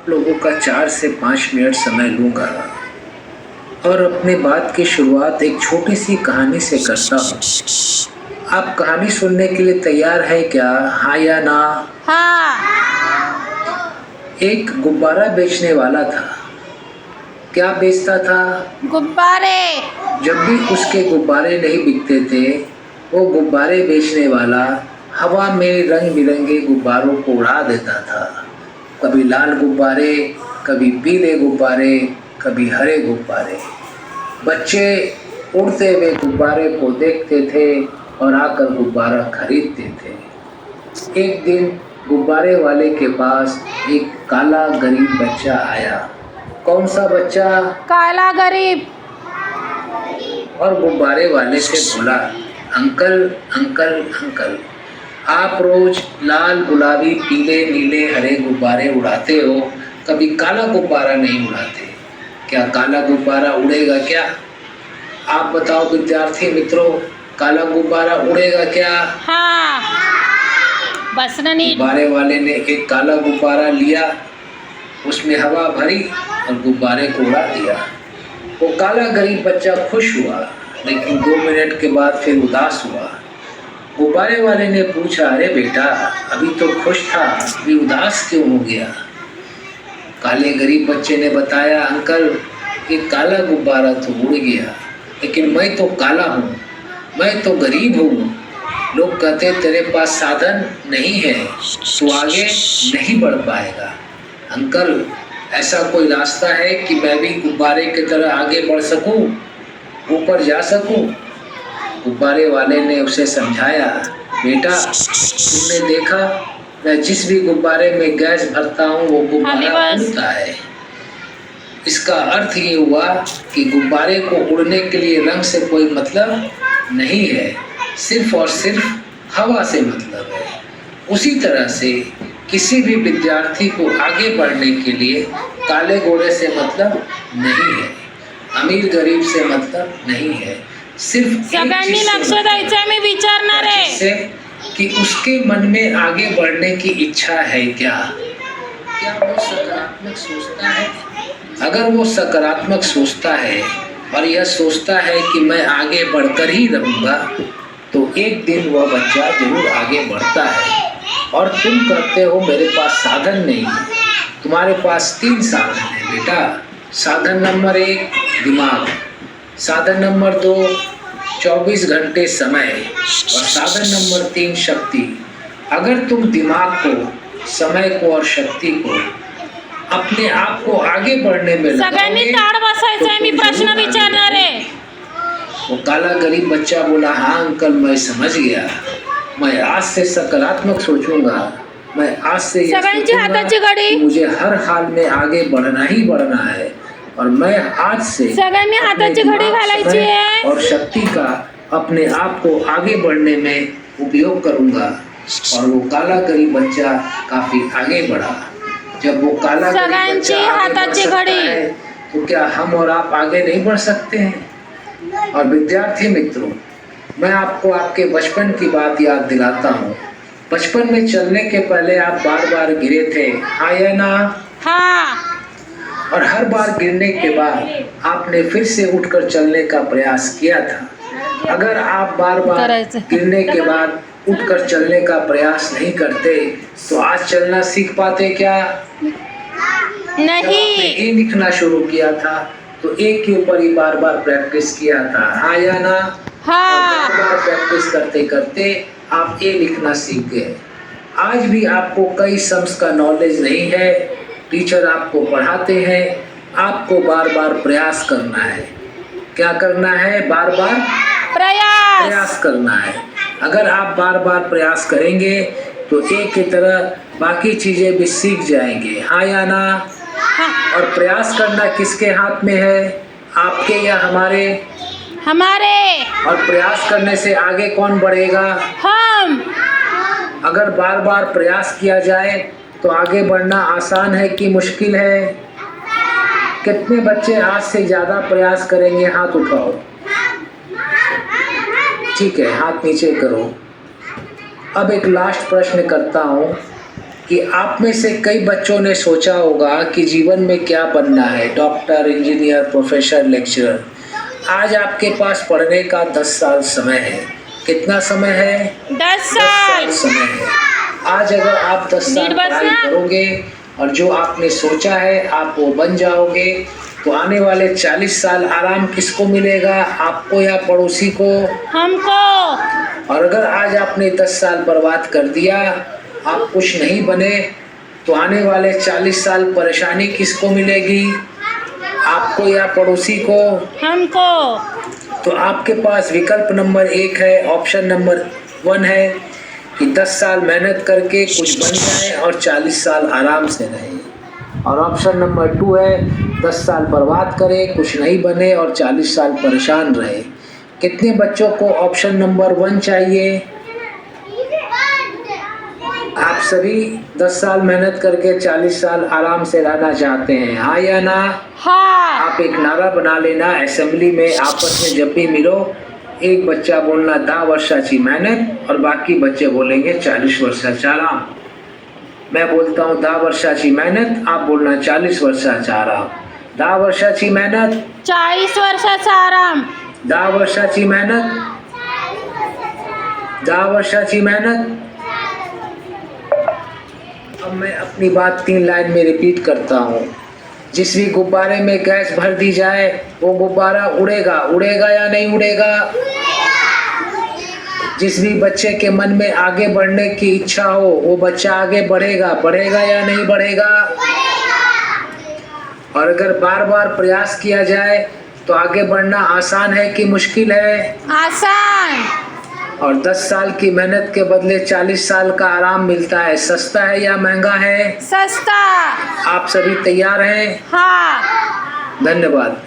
लोगों का 4 से 5 मिनट समय लूँगा और अपनी बात की शुरुआत एक छोटी सी कहानी से करता हूँ। आप कहानी सुनने के लिए तैयार है क्या? हाँ या ना? हाँ। एक गुब्बारा बेचने वाला था। क्या बेचता था? गुब्बारे। जब भी उसके गुब्बारे नहीं बिकते थे, वो गुब्बारे बेचने वाला हवा में रंग बिरंगे गुब्बारों को उड़ा देता था। कभी लाल गुब्बारे, कभी पीले गुब्बारे, कभी हरे गुब्बारे। बच्चे उड़ते हुए गुब्बारे को देखते थे और आकर गुब्बारा खरीदते थे। एक दिन गुब्बारे वाले के पास एक काला गरीब बच्चा आया। कौन सा बच्चा? काला गरीब। और गुब्बारे वाले से बोला, अंकल अंकल अंकल, आप रोज लाल गुलाबी पीले नीले हरे गुब्बारे उड़ाते हो, कभी काला गुब्बारा नहीं उड़ाते। क्या काला गुब्बारा उड़ेगा क्या? आप बताओ विद्यार्थी मित्रों, काला गुब्बारा उड़ेगा क्या? हाँ। बस नहीं। गुब्बारे वाले ने एक काला गुब्बारा लिया, उसमें हवा भरी और गुब्बारे को उड़ा दिया। वो काला गरीब बच्चा खुश हुआ, लेकिन 2 मिनट के बाद फिर उदास हुआ। गुब्बारे वाले ने पूछा, अरे बेटा, अभी तो खुश था, अभी उदास क्यों हो गया? काले गरीब बच्चे ने बताया, अंकल, ये काला गुब्बारा तो उड़ गया, लेकिन मैं तो काला हूँ, मैं तो गरीब हूँ। लोग कहते तेरे पास साधन नहीं है, तू आगे नहीं बढ़ पाएगा। अंकल, ऐसा कोई रास्ता है कि मैं भी गुब्बारे की तरह आगे बढ़ सकूं, ऊपर जा सकूं? गुब्बारे वाले ने उसे समझाया, बेटा, तुमने देखा, मैं जिस भी गुब्बारे में गैस भरता हूँ वो गुब्बारा उड़ता है। इसका अर्थ ये हुआ कि गुब्बारे को उड़ने के लिए रंग से कोई मतलब नहीं है, सिर्फ और सिर्फ हवा से मतलब है। उसी तरह से किसी भी विद्यार्थी को आगे बढ़ने के लिए काले गोरे से मतलब नहीं है, अमीर गरीब से मतलब नहीं है, सिर्फ सगळ्यांनी लक्ष द्यायचं, मी विचारणार आहे कि उसके मन में आगे बढ़ने की इच्छा है क्या वो सकारात्मक सोचता है? अगर वो सकारात्मक सोचता है और यह सोचता है कि मैं आगे बढ़कर ही रहूँगा, तो एक दिन वह बच्चा जरूर आगे बढ़ता है। और तुम कहते हो मेरे पास साधन नहीं है, तुम्हारे पास 3 साधन है बेटा। साधन नंबर 1 दिमाग, साधन नंबर 2 24 घंटे समय और साधन नंबर 3 शक्ति। अगर तुम दिमाग को, समय को और शक्ति को अपने आप को आगे बढ़ने में सगळ्यांनी ताड बसायचंय, मी प्रश्न विचारणार आहे। वो काला गरीब बच्चा बोला, हाँ अंकल, मैं समझ गया, मैं आज से सकारात्मक सोचूंगा, मैं आज से सगळ्यांची हाताची घडी, मुझे हर हाल में आगे बढ़ना ही बढ़ना है और मैं आज से सगळ्यांनी हाताची घडी घालायची आहे और शक्ति का अपने आप को आगे बढ़ने में उपयोग करूंगा। और वो काला गरीब बच्चा काफी आगे बढ़ा। जब वो काला सगळ्यांची हाताची घडी, तो क्या हम और आप आगे नहीं बढ़ सकते हैं? और विद्यार्थी मित्रों, मैं आपको आपके बचपन की बात याद दिलाता हूँ। बचपन में चलने के पहले आप बार बार गिरे थे, हाँ या ना? हाँ। और हर बार गिरने के बाद आपने फिर से उठकर चलने का प्रयास किया था। अगर आप बार बार गिरने के बाद उठकर चलने का प्रयास नहीं करते, तो आज चलना सीख पाते क्या? नहीं। ए लिखना शुरू किया था तो एक के ऊपर ही बार बार प्रैक्टिस किया था, हाँ या ना? हाँ। बार बार प्रैक्टिस करते करते आप ए लिखना सीख गए। आज भी आपको कई सम्स का नॉलेज नहीं है, टीचर आपको पढ़ाते हैं, आपको बार बार प्रयास करना है। क्या करना है? बार बार प्रयास करना है। अगर आप बार बार प्रयास करेंगे तो एक की तरह बाकी चीजें भी सीख जाएंगे, हाँ या ना? हाँ। और प्रयास करना किसके हाथ में है, आपके या हमारे? हमारे। और प्रयास करने से आगे कौन बढ़ेगा? हम। अगर बार बार प्रयास किया जाए तो आगे बढ़ना आसान है कि मुश्किल है? कितने बच्चे आज से ज्यादा प्रयास करेंगे? हाथ उठाओ। ठीक है, हाथ नीचे करो। अब एक लास्ट प्रश्न करता हूँ कि आप में से कई बच्चों ने सोचा होगा कि जीवन में क्या बनना है, डॉक्टर, इंजीनियर, प्रोफेसर, लेक्चरर। आज आपके पास पढ़ने का 10 साल समय है। कितना समय है? 10 साल। समय है। आज अगर आप 10 साल पढ़ाई करोगे और जो आपने सोचा है आप वो बन जाओगे, तो आने वाले 40 साल आराम किसको मिलेगा, आपको या पड़ोसी को? हमको। और अगर आज आपने 10 साल बर्बाद कर दिया, आप कुछ नहीं बने, तो आने वाले 40 साल परेशानी किसको मिलेगी, आपको या पड़ोसी को? हमको। तो आपके पास विकल्प नंबर 1 है, ऑप्शन नंबर 1 है कि 10 साल मेहनत करके कुछ बन जाए और 40 साल आराम से रहें। और ऑप्शन नंबर 2 है 10 साल बर्बाद करें, कुछ नहीं बने और 40 साल परेशान रहे। कितने बच्चों को ऑप्शन नंबर 1 चाहिए? आप सभी 10 साल मेहनत करके 40 साल आराम से रहना चाहते हैं, हाँ या ना? हाँ। आप एक नारा बना लेना, असेंबली में आपस में जब भी मिलो, एक बच्चा बोलना 10 वर्षाची मेहनत और बाकी बच्चे बोलेंगे 40 वर्षाचा आराम। मैं बोलता हूँ 10 वर्षाची मेहनत, आप बोलना 40 वर्षाचा आराम। 10 वर्षाची मेहनत, 40 वर्षाचा आराम। 10 वर्षाची मेहनत, 10 वर्षाची मेहनत। अब मैं अपनी बात 3 लाइन में रिपीट करता हूँ। जिस भी गुब्बारे में गैस भर दी जाए वो गुब्बारा उड़ेगा, उड़ेगा या नहीं उड़ेगा? जिस भी बच्चे के मन में आगे बढ़ने की इच्छा हो वो बच्चा आगे बढ़ेगा, बढ़ेगा या नहीं बढ़ेगा? और अगर बार बार प्रयास किया जाए तो आगे बढ़ना आसान है कि मुश्किल है? आसान। और 10 साल की मेहनत के बदले 40 साल का आराम मिलता है, सस्ता है या महंगा है? सस्ता। आप सभी तैयार हैं? हाँ। धन्यवाद।